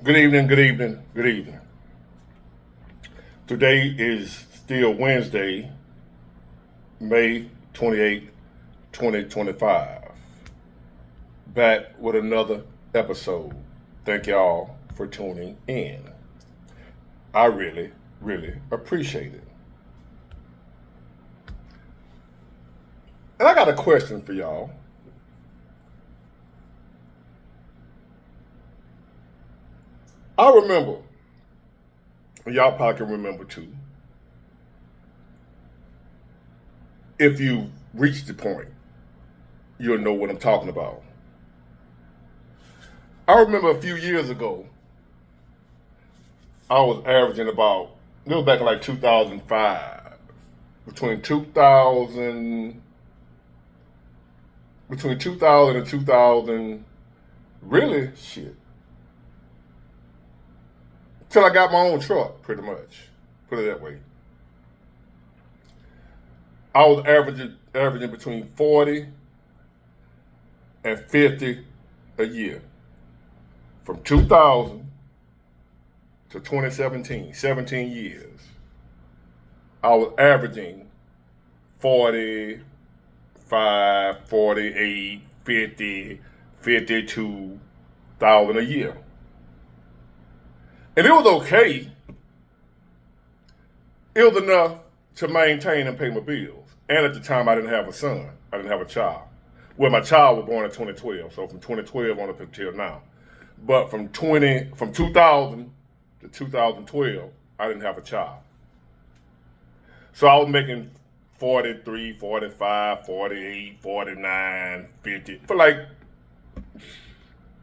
Good evening, good evening, good evening. Today is still Wednesday, May 28th, 2025. Back with another episode. Thank y'all for tuning in. I really appreciate it. And I got a question for y'all. I remember, and y'all probably can remember too, if you reach the point, you'll know what I'm talking about. I remember a few years ago, I was averaging about, it was back in like 2005, between 2000, between 2000 and 2000, really, shit, till I got my own truck, pretty much, put it that way. I was averaging between 40 and 50 a year from 2000 to 2017, 17 years. I was averaging 45, 48, 50, 52,000 a year. And it was okay. It was enough to maintain and pay my bills. And at the time, I didn't have a son. I didn't have a child. Well, my child was born in 2012, so from 2012 on up until now. But from 2000 to 2012, I didn't have a child. So I was making 43, 45, 48, 49, 50 for like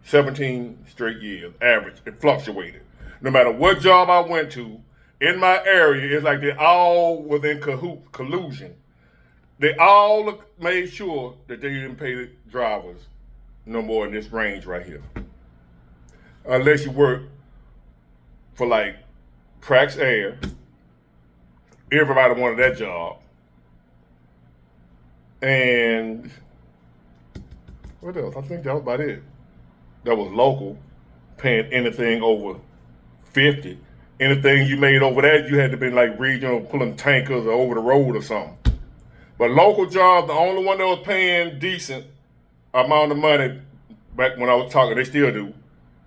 17 straight years, average. It fluctuated. No matter what job I went to, in my area, it's like they all was in collusion. They all made sure that they didn't pay the drivers no more in this range right here. Unless you work for like Prax Air, everybody wanted that job. And what else? I think that was about it. That was local, paying anything over 50. Anything you made over that, you had to be like regional, pulling tankers or over the road or something. But local jobs, the only one that was paying decent amount of money back when I was talking, they still do,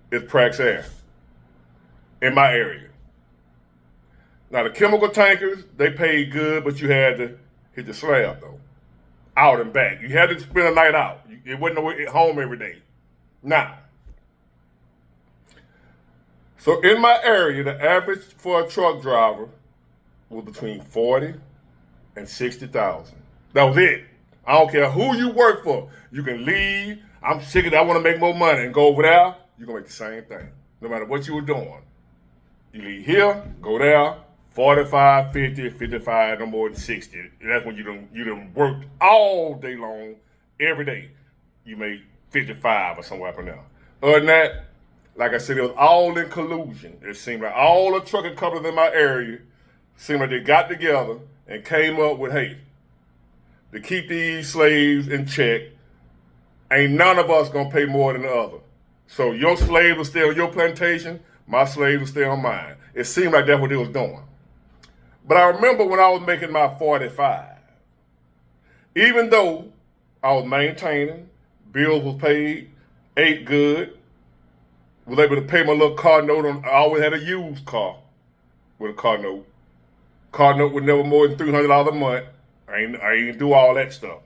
is Prax Air in my area. Now the chemical tankers, they paid good, but you had to hit the slab though, out and back. You had to spend a night out. It wasn't at home every day. Now, so in my area, the average for a truck driver was between 40 and 60,000. That was it. I don't care who you work for. You can leave. I'm sick of that. I want to make more money and go over there. You're going to make the same thing. No matter what you were doing. You leave here, go there, 45, 50, 55, no more than 60. That's when you done worked all day long, every day. You made 55 or somewhere up in there. Other than that, like I said, it was all in collusion. It seemed like all the trucking companies in my area seemed like they got together and came up with, hey, to keep these slaves in check, ain't none of us gonna pay more than the other. So your slave will stay on your plantation, my slave will stay on mine. It seemed like that's what they was doing. But I remember when I was making my 45, even though I was maintaining, bills was paid, ate good, was able to pay my little car note on, I always had a used car with a car note. Car note was never more than $300 a month. I ain't do all that stuff.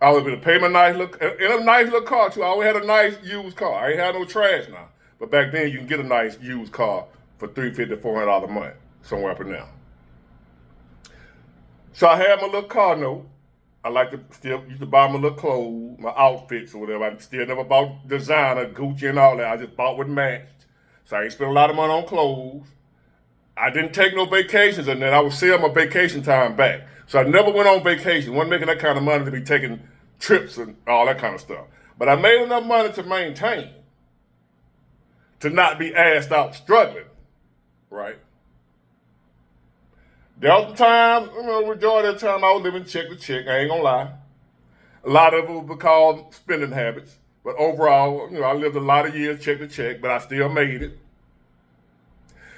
I was able to pay my in a nice little car too. I always had a nice used car. I ain't had no trash now. But back then you can get a nice used car for $350, $400 a month, somewhere up and down. So I had my little car note. I like to still used to buy my little clothes, my outfits or whatever. I still never bought designer, Gucci and all that. I just bought what matched. So I ain't spent a lot of money on clothes. I didn't take no vacations, and then I would sell my vacation time back. So I never went on vacation. Wasn't making that kind of money to be taking trips and all that kind of stuff. But I made enough money to maintain, to not be asked out struggling, right? There was times, majority of the time I was living check to check. I ain't gonna lie. A lot of it was because spending habits. But overall, I lived a lot of years check to check, but I still made it.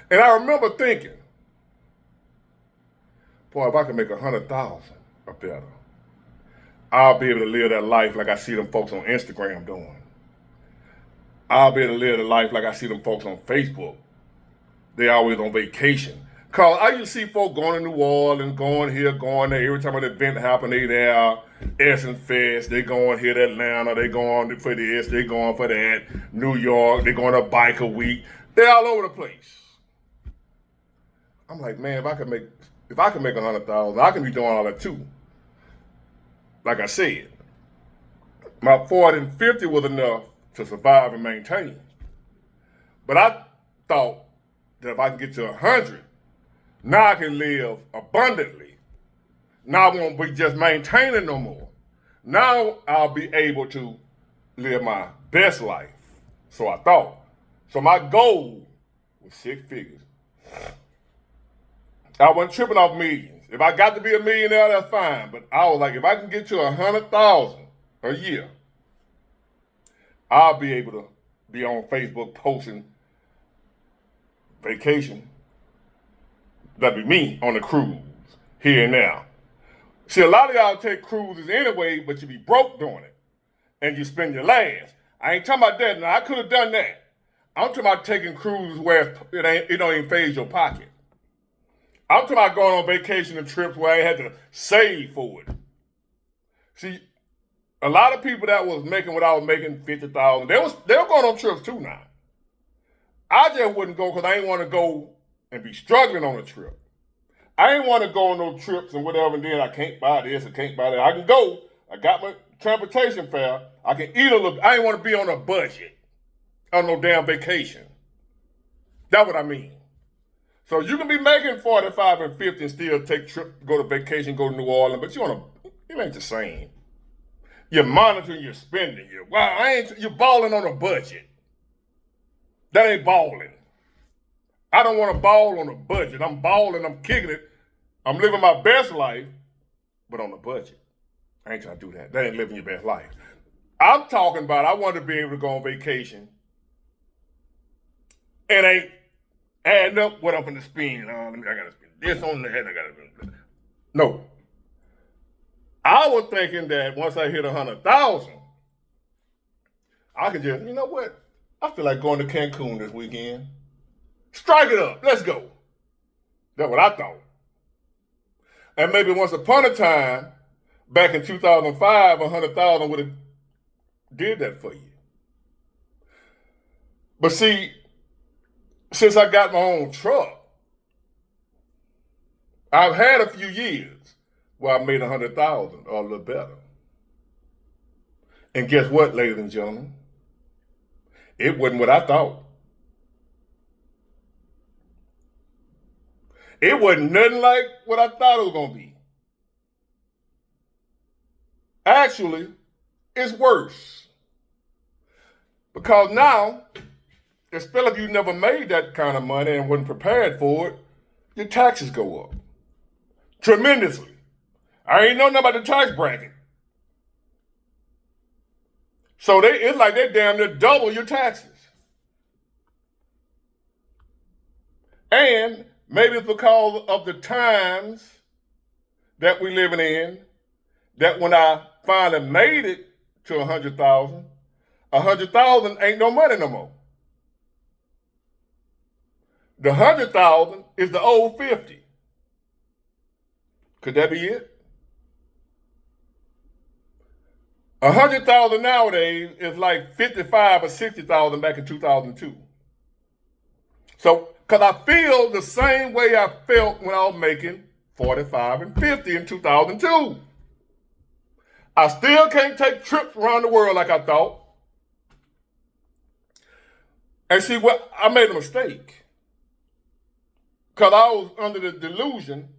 And I remember thinking, boy, if I could make 100,000 or better, I'll be able to live that life like I see them folks on Instagram doing. I'll be able to live the life like I see them folks on Facebook. They always on vacation. Cause I used to see folks going to New Orleans, going here, going there. Every time an event happen, they there. Essence Fest, they going here to Atlanta, they going for this, they going for that. New York, they going to Biker Week. They all over the place. I'm like, man, if I could make 100,000, I can be doing all that too. Like I said, my 40 and 50 was enough to survive and maintain. But I thought that if I can get to 100, now I can live abundantly. Now I won't be just maintaining no more. Now I'll be able to live my best life. So I thought. So my goal was 6 figures. I wasn't tripping off millions. If I got to be a millionaire, that's fine. But I was like, if I can get to 100,000 a year, I'll be able to be on Facebook posting vacation. That'd be me on the cruise, here and now. See, a lot of y'all take cruises anyway, but you be broke doing it. And you spend your last. I ain't talking about that. Now, I could have done that. I'm talking about taking cruises where it don't even phase your pocket. I'm talking about going on vacation and trips where I had to save for it. See, a lot of people that was making what I was making, 50,000, they were going on trips too now. I just wouldn't go because I ain't want to go and be struggling on a trip. I ain't want to go on no trips and whatever, and then I can't buy this, I can't buy that. I can go. I got my transportation fare. I can eat a little. I ain't want to be on a budget on no damn vacation. That's what I mean. So you can be making 45 and 50 and still take trips, go to vacation, go to New Orleans, but it ain't the same. You're monitoring your spending. You're balling on a budget. That ain't balling. I don't want to ball on a budget. I'm balling, I'm kicking it. I'm living my best life, but on a budget. I ain't trying to do that. That ain't living your best life. I'm talking about I want to be able to go on vacation and ain't adding up what I'm going to spend. I got to spend this on that. No. I was thinking that once I hit 100,000, I could just, you know what? I feel like going to Cancun this weekend. Strike it up. Let's go. That's what I thought. And maybe once upon a time, back in 2005, 100,000 would have did that for you. But see, since I got my own truck, I've had a few years where I made 100,000 or a little better. And guess what, ladies and gentlemen? It wasn't what I thought. It wasn't nothing like what I thought it was going to be. Actually, it's worse. Because now, especially if you never made that kind of money and wasn't prepared for it, your taxes go up tremendously. I ain't know nothing about the tax bracket. So it's like they damn near double your taxes. And maybe it's because of the times that we're living in, that when I finally made it to 100,000, 100,000 ain't no money no more. The 100,000 is the old 50. Could that be it? 100,000 nowadays is like 55 or 60,000 back in 2002. So, because I feel the same way I felt when I was making 45 and 50 in 2002. I still can't take trips around the world like I thought. And see, I made a mistake. Because I was under the delusion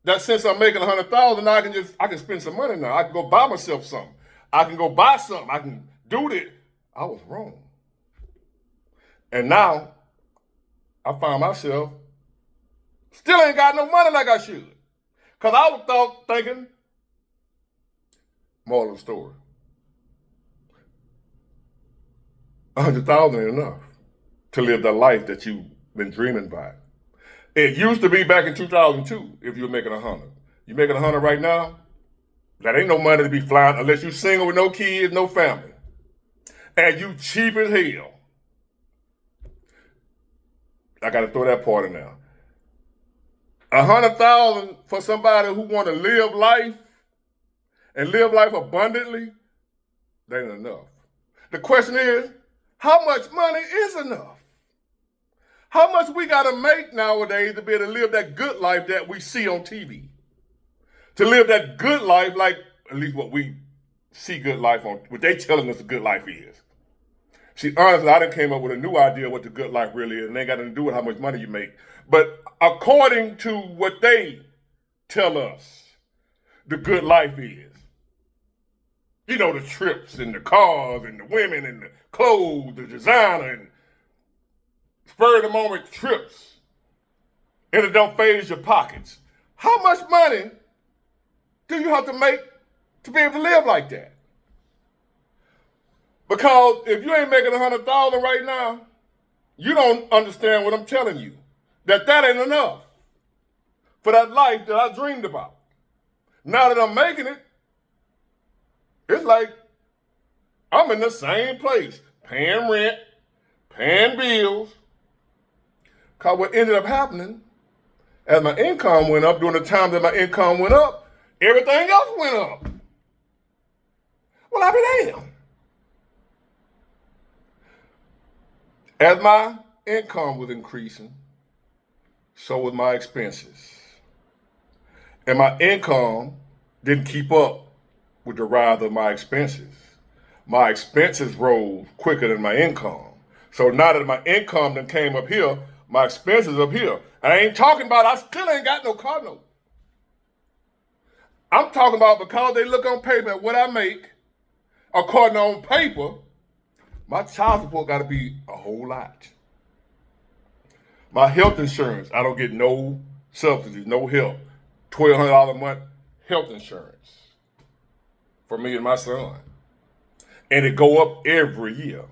that since I'm making 100,000, now I can spend some money now. I can go buy myself something. I can go buy something. I can do this. I was wrong. And now, I found myself still ain't got no money like I should. Because I was thinking, moral of the story, 100,000 ain't enough to live the life that you've been dreaming about. It used to be back in 2002 if you were making 100. You making 100 right now? That ain't no money to be flying unless you single with no kids, no family. And you cheap as hell. I got to throw that part in there. 100,000 for somebody who want to live life and live life abundantly, that ain't enough. The question is, how much money is enough? How much we got to make nowadays to be able to live that good life that we see on TV? To live that good life like at least what we see good life on, what they telling us a good life is. See, honestly, I done came up with a new idea what the good life really is, and they ain't got nothing to do with how much money you make. But according to what they tell us, the good life is. You know, the trips and the cars and the women and the clothes, the designer and spur of the moment trips. And it don't phase your pockets. How much money do you have to make to be able to live like that? Because if you ain't making 100,000 right now, you don't understand what I'm telling you. That ain't enough for that life that I dreamed about. Now that I'm making it, it's like I'm in the same place, paying rent, paying bills. Because what ended up happening, as my income went up, during the time that my income went up, everything else went up. Well, I be damned. As my income was increasing, so was my expenses. And my income didn't keep up with the rise of my expenses. My expenses rose quicker than my income. So now that my income then came up here, my expenses up here. I ain't talking about I still ain't got no car note. I'm talking about because they look on paper at what I make, according on paper, my child support got to be a whole lot. My health insurance, I don't get no subsidies, no help. $1,200 a month health insurance for me and my son. And it go up every year.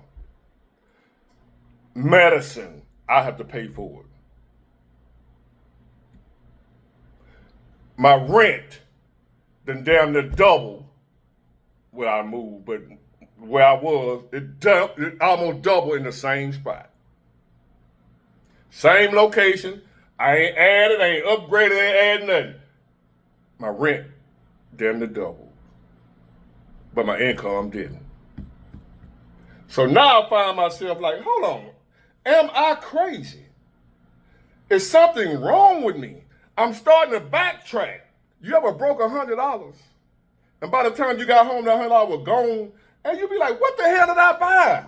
Medicine, I have to pay for it. My rent, then damn near double where I moved, but where I was, it almost doubled in the same spot. Same location. I ain't added, I ain't upgraded, I ain't added nothing. My rent damn near doubled. But my income didn't. So now I find myself like, hold on, am I crazy? Is something wrong with me? I'm starting to backtrack. You ever broke $100? And by the time you got home, that $100 was gone, and you be like, what the hell did I buy?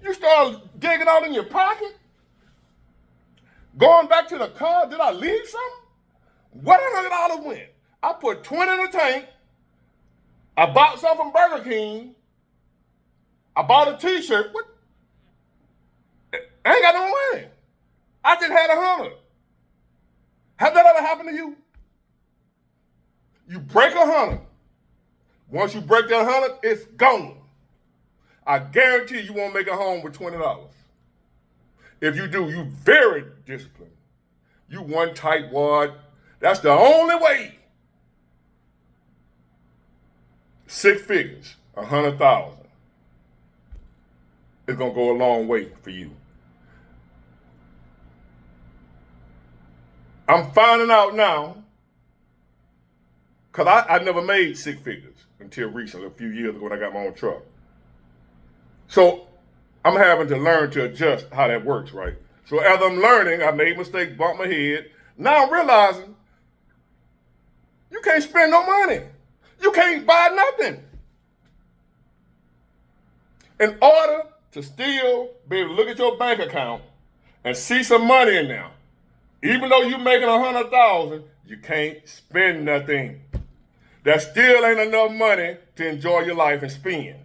You start digging out in your pocket? Going back to the car, did I leave something? Where that $100 went? I put 20 in the tank. I bought something from Burger King. I bought a t-shirt. What? I ain't got no money. I just had 100. Has that ever happened to you? You break 100. Once you break that 100, it's gone. I guarantee you won't make it home with $20. If you do, you very disciplined. You one tightwad. That's the only way. 6 figures, 100,000. It's gonna go a long way for you. I'm finding out now, because I never made 6 figures until recently, a few years ago when I got my own truck. So I'm having to learn to adjust how that works, right? So as I'm learning, I made mistakes, bumped my head. Now I'm realizing you can't spend no money. You can't buy nothing. In order to still be able to look at your bank account and see some money in there, even though you're making 100,000, you can't spend nothing. That still ain't enough money to enjoy your life and spend.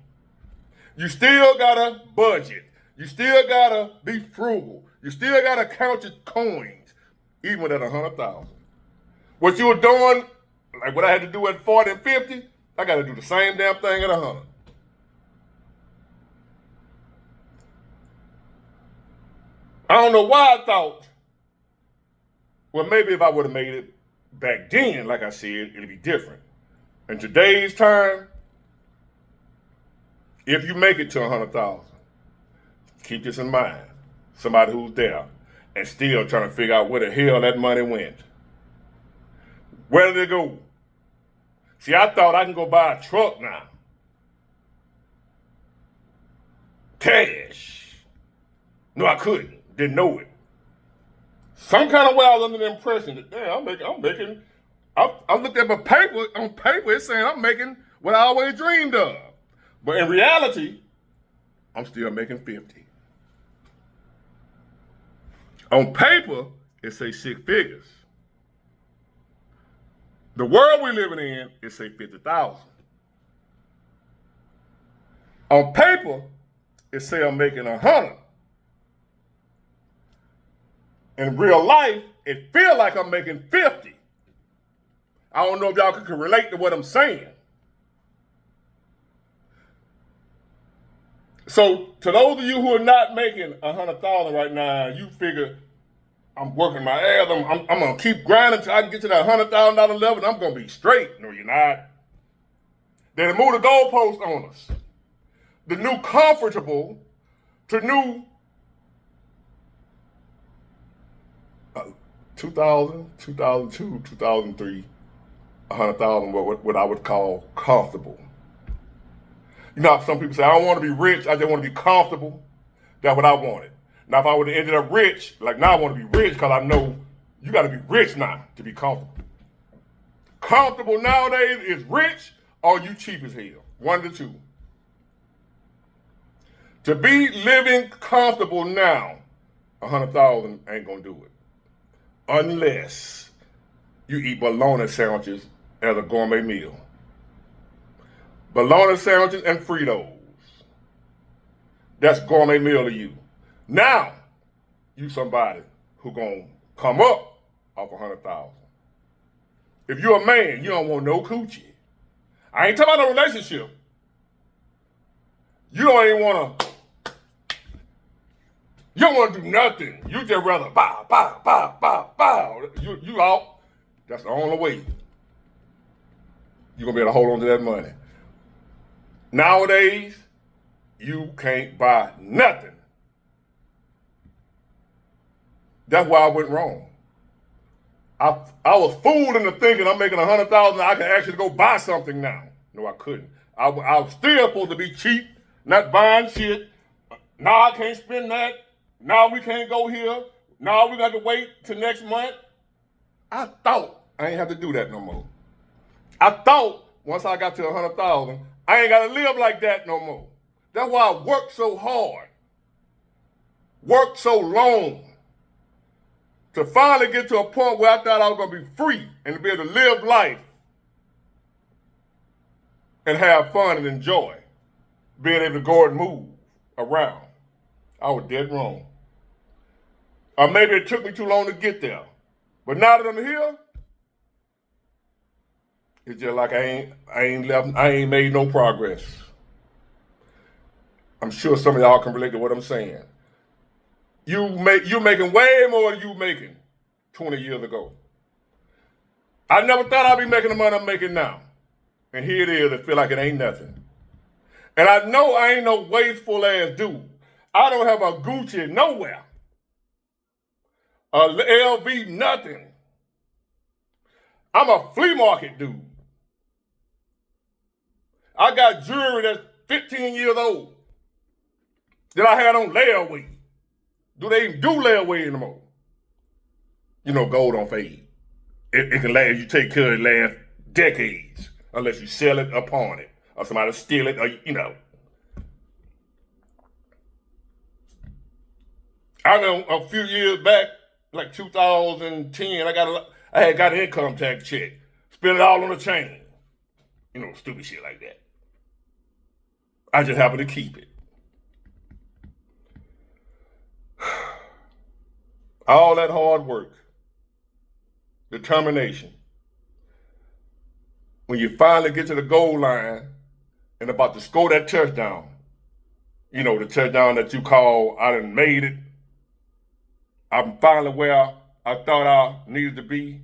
You still gotta budget. You still gotta be frugal. You still gotta count your coins, even at 100,000. What you were doing, like what I had to do at 40 and 50, I gotta do the same damn thing at 100. don't know why I thought, well, maybe if I would have made it back then, like I said, it'd be different. In today's time, if you make it to 100,000, keep this in mind. Somebody who's there and still trying to figure out where the hell that money went. Where did it go? See, I thought I can go buy a truck now. Cash. No, I couldn't. Didn't know it. Some kind of way I was under the impression that, damn, I looked at my paper, on paper, it's saying I'm making what I always dreamed of. But in reality, I'm still making 50. On paper, it says 6 figures. The world we're living in, it say 50,000. On paper, it say I'm making 100. In real life, it feel like I'm making 50. I don't know if y'all can relate to what I'm saying. So to those of you who are not making 100,000 right now, you figure I'm working my ass. I'm gonna keep grinding until I can get to that $100,000 level, and I'm gonna be straight. No, you're not. Then they move the goalpost on us. The new comfortable to new 2000, 2002, 2003, 100,000, what I would call comfortable. You know, some people say, I don't want to be rich, I just want to be comfortable. That's what I wanted. Now, if I would have ended up rich, like now I want to be rich because I know you got to be rich now to be comfortable. Comfortable nowadays is rich or you cheap as hell. One of the two. To be living comfortable now, 100,000 ain't going to do it. Unless you eat bologna sandwiches as a gourmet meal. Bologna sandwiches and Fritos. That's gourmet meal to you. Now, you somebody who gonna come up off 100,000. If you're a man, you don't want no coochie. I ain't talking about no relationship. You don't even you don't want to do nothing. You just rather bow, bow, bow, bow, bow. You out. That's the only way you're gonna be able to hold on to that money. Nowadays, you can't buy nothing. That's why I went wrong. I was fooled into thinking I'm making 100,000. I can actually go buy something now. No, I couldn't. I was still supposed to be cheap, not buying shit. Now I can't spend that. Now we can't go here. Now we got to wait till next month. I thought I ain't have to do that no more. I thought once I got to 100,000, I ain't got to live like that no more. That's why I worked so hard, worked so long, to finally get to a point where I thought I was going to be free and to be able to live life and have fun and enjoy being able to go and move around. I was dead wrong. Or maybe it took me too long to get there. But now that I'm here, it's just like I ain't made no progress. I'm sure some of y'all can relate to what I'm saying. You're making way more than you making 20 years ago. I never thought I'd be making the money I'm making now. And here it is, it feel like it ain't nothing. And I know I ain't no wasteful ass dude. I don't have a Gucci nowhere. A LV nothing. I'm a flea market dude. I got jewelry that's 15 years old that I had on layaway. Do they even do layaway anymore? You know, gold don't fade. It can last, you take care of it last decades unless you sell it or pawn it or somebody steal it or, you know. I know a few years back, like 2010, I had got an income tax check. Spent it all on a chain. You know, stupid shit like that. I just happened to keep it. All that hard work, determination. When you finally get to the goal line and about to score that touchdown, you know, the touchdown that you call, I done made it. I'm finally where I thought I needed to be.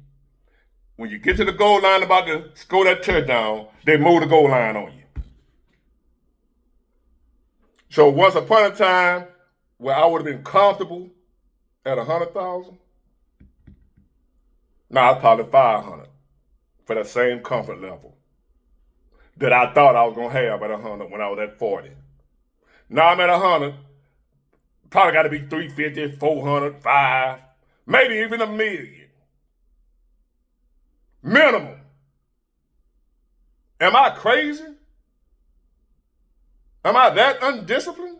When you get to the goal line about to score that touchdown, they move the goal line on you. So once upon a time where I would have been comfortable at 100,000, now it's probably 500 for that same comfort level that I thought I was gonna have at 100 when I was at 40. Now I'm at 100, probably got to be 350, 400, 5, maybe even a million. Minimum. Am I crazy? Am I that undisciplined?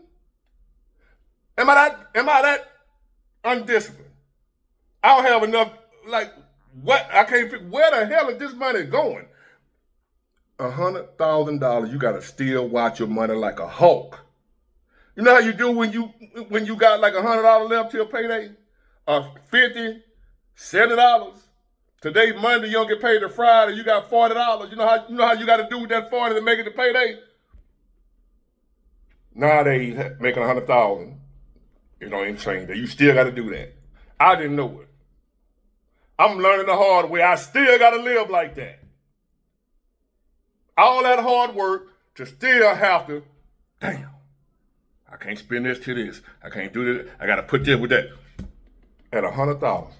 Am I that undisciplined? I don't have enough, like, what? I can't figure, where the hell is this money going? $100,000, you gotta still watch your money like a hawk. You know how you do when you got like $100 left till payday? $50, $70. Today, Monday, you don't get paid till Friday, you got $40. You know how you gotta do with that 40 to make it to payday? Nowadays, making 100,000, it don't even change that. You still gotta do that. I didn't know it. I'm learning the hard way. I still gotta live like that. All that hard work to still have to, damn, I can't spend this to this. I can't do this. I got to put this with that. At 100,000.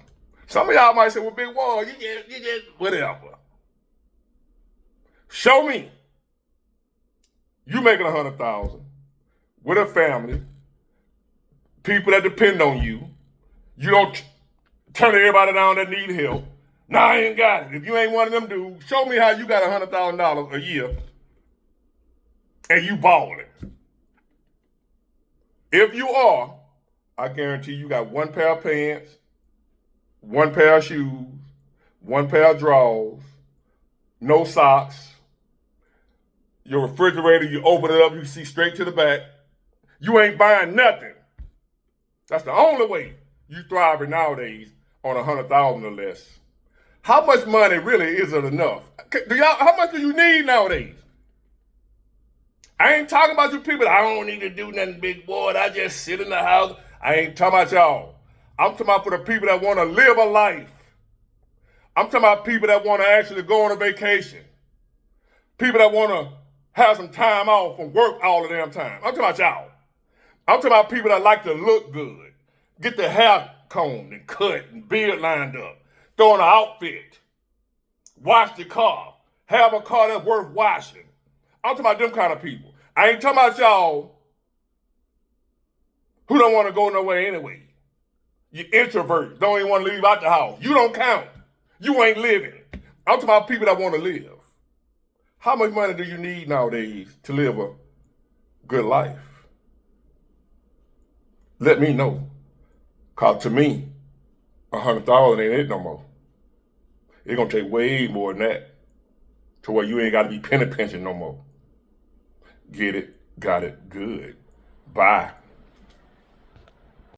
Some of y'all might say, well, Big Wall, you just, whatever. Show me. You making 100,000 with a family, people that depend on you. You don't turn everybody down that need help. Nah, I ain't got it. If you ain't one of them dudes, show me how you got $100,000 a year and you balling. If you are, I guarantee you got one pair of pants, one pair of shoes, one pair of drawers, no socks. Your refrigerator, you open it up, you see straight to the back. You ain't buying nothing. That's the only way you thriving nowadays on 100,000 or less. How much money really is it enough? How much do you need nowadays? I ain't talking about you people that I don't need to do nothing, big boy. I just sit in the house. I ain't talking about y'all. I'm talking about for the people that want to live a life. I'm talking about people that want to actually go on a vacation. People that want to have some time off from work all the damn time. I'm talking about y'all. I'm talking about people that like to look good. Get their hair combed and cut and beard lined up. Throw on an outfit. Wash the car. Have a car that's worth washing. I'm talking about them kind of people. I ain't talking about y'all who don't want to go nowhere anyway. You introverts, don't even want to leave out the house. You don't count. You ain't living. I'm talking about people that want to live. How much money do you need nowadays to live a good life? Let me know. Cause to me, 100,000 ain't it no more. It's gonna take way more than that to where you ain't gotta be penny pinching no more. Get it, got it, good. Bye.